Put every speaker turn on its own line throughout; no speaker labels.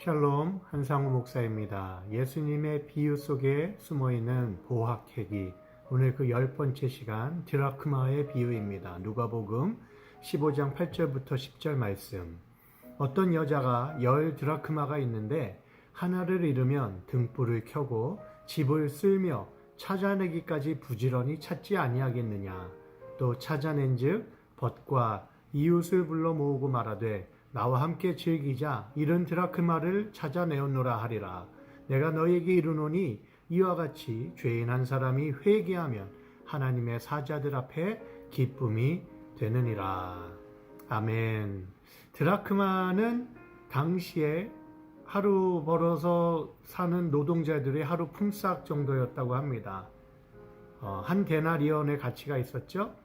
샬롬, 한상우 목사입니다. 예수님의 비유 속에 숨어있는 보학회기, 오늘 그 10번째 시간 드라크마의 비유입니다. 누가복음 15장 8절부터 10절 말씀. 어떤 여자가 10드라크마가 있는데 하나를 잃으면 등불을 켜고 집을 쓸며 찾아내기까지 부지런히 찾지 아니하겠느냐. 또 찾아낸즉 벗과 이웃을 불러 모으고 말하되 나와 함께 즐기자. 잃은 드라크마를 찾아내었노라 하리라. 내가 너에게 이르노니 이와 같이 죄인 한 사람이 회개하면 하나님의 사자들 앞에 기쁨이 되느니라. 아멘. 드라크마는 당시에 하루 벌어서 사는 노동자들의 하루 품삯 정도였다고 합니다. 한 데나리온의 가치가 있었죠.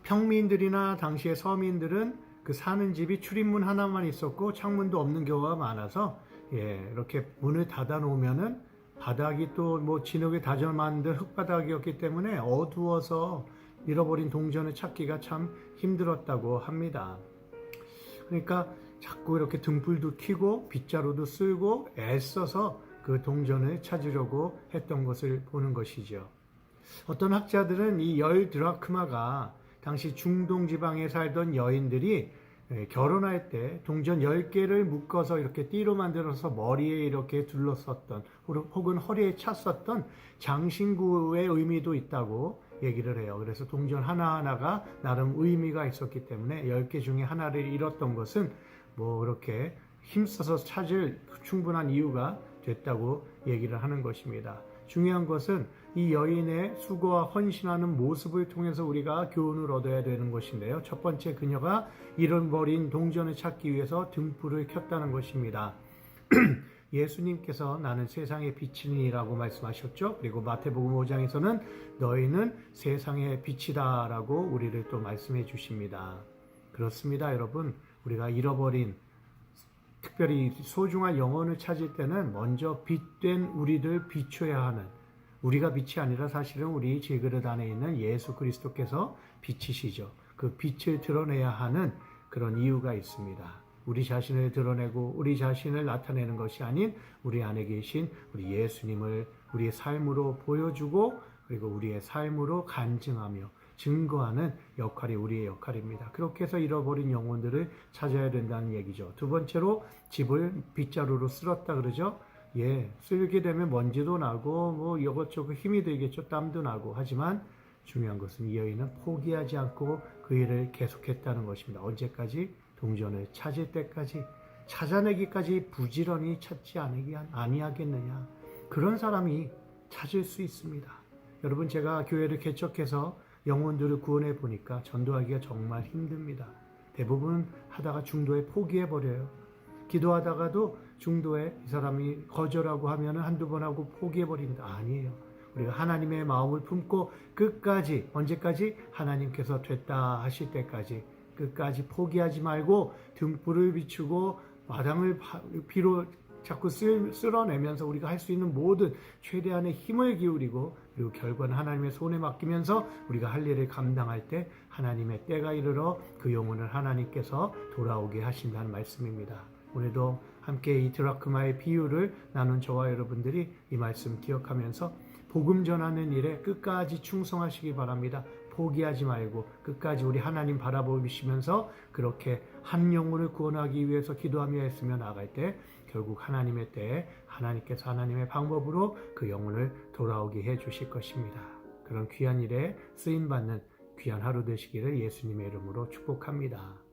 평민들이나 당시의 서민들은 그 사는 집이 출입문 하나만 있었고 창문도 없는 경우가 많아서 이렇게 문을 닫아 놓으면은 바닥이 또 뭐 진흙에 다져 만든 흙바닥이었기 때문에 어두워서 잃어버린 동전을 찾기가 참 힘들었다고 합니다. 그러니까 자꾸 이렇게 등불도 켜고 빗자루도 쓸고 애써서 그 동전을 찾으려고 했던 것을 보는 것이죠. 어떤 학자들은 이 10드라크마가 당시 중동 지방에 살던 여인들이 결혼할 때 동전 10개를 묶어서 이렇게 띠로 만들어서 머리에 이렇게 둘렀었던 혹은 허리에 찼었던 장신구의 의미도 있다고 얘기를 해요. 그래서 동전 하나하나가 나름 의미가 있었기 때문에 10개 중에 하나를 잃었던 것은 뭐 그렇게 힘써서 찾을 충분한 이유가 됐다고 얘기를 하는 것입니다. 중요한 것은 이 여인의 수고와 헌신하는 모습을 통해서 우리가 교훈을 얻어야 되는 것인데요. 첫 번째, 그녀가 잃어버린 동전을 찾기 위해서 등불을 켰다는 것입니다. 예수님께서 나는 세상의 빛이니라고 말씀하셨죠. 그리고 마태복음 5장에서는 너희는 세상의 빛이다 라고 우리를 또 말씀해 주십니다. 그렇습니다, 여러분. 우리가 잃어버린 특별히 소중한 영혼을 찾을 때는 먼저 빛된 우리를 비춰야 하는, 우리가 빛이 아니라 사실은 우리 질그릇 안에 있는 예수 그리스도께서 빛이시죠. 그 빛을 드러내야 하는 그런 이유가 있습니다. 우리 자신을 드러내고 우리 자신을 나타내는 것이 아닌 우리 안에 계신 우리 예수님을 우리의 삶으로 보여주고 그리고 우리의 삶으로 간증하며 증거하는 역할이 우리의 역할입니다. 그렇게 해서 잃어버린 영혼들을 찾아야 된다는 얘기죠. 두 번째로 집을 빗자루로 쓸었다 그러죠. 쓸게 되면 먼지도 나고 뭐 이것저것 힘이 들겠죠. 땀도 나고. 하지만 중요한 것은 이 여인은 포기하지 않고 그 일을 계속했다는 것입니다. 언제까지? 동전을 찾을 때까지, 찾아내기까지 부지런히 찾지 아니하겠느냐. 그런 사람이 찾을 수 있습니다. 여러분, 제가 교회를 개척해서 영혼들을 구원해 보니까 전도하기가 정말 힘듭니다. 대부분 하다가 중도에 포기해 버려요. 기도하다가도 중도에 이 사람이 거절하고 하면 한두 번 하고 포기해 버립니다. 아니에요. 우리가 하나님의 마음을 품고 끝까지, 언제까지? 하나님께서 됐다 하실 때까지 끝까지 포기하지 말고 등불을 비추고 마당을 비로 자꾸 쓸어내면서 우리가 할 수 있는 모든 최대한의 힘을 기울이고 그리고 결과는 하나님의 손에 맡기면서 우리가 할 일을 감당할 때 하나님의 때가 이르러 그 영혼을 하나님께서 돌아오게 하신다는 말씀입니다. 오늘도 함께 이 드라크마의 비유를 나눈 저와 여러분들이 이 말씀 기억하면서 복음 전하는 일에 끝까지 충성하시기 바랍니다. 포기하지 말고 끝까지 우리 하나님 바라보시면서 그렇게 한 영혼을 구원하기 위해서 기도하며 했으며 나아갈 때 결국 하나님의 때에 하나님께서 하나님의 방법으로 그 영혼을 돌아오게 해 주실 것입니다. 그런 귀한 일에 쓰임받는 귀한 하루 되시기를 예수님의 이름으로 축복합니다.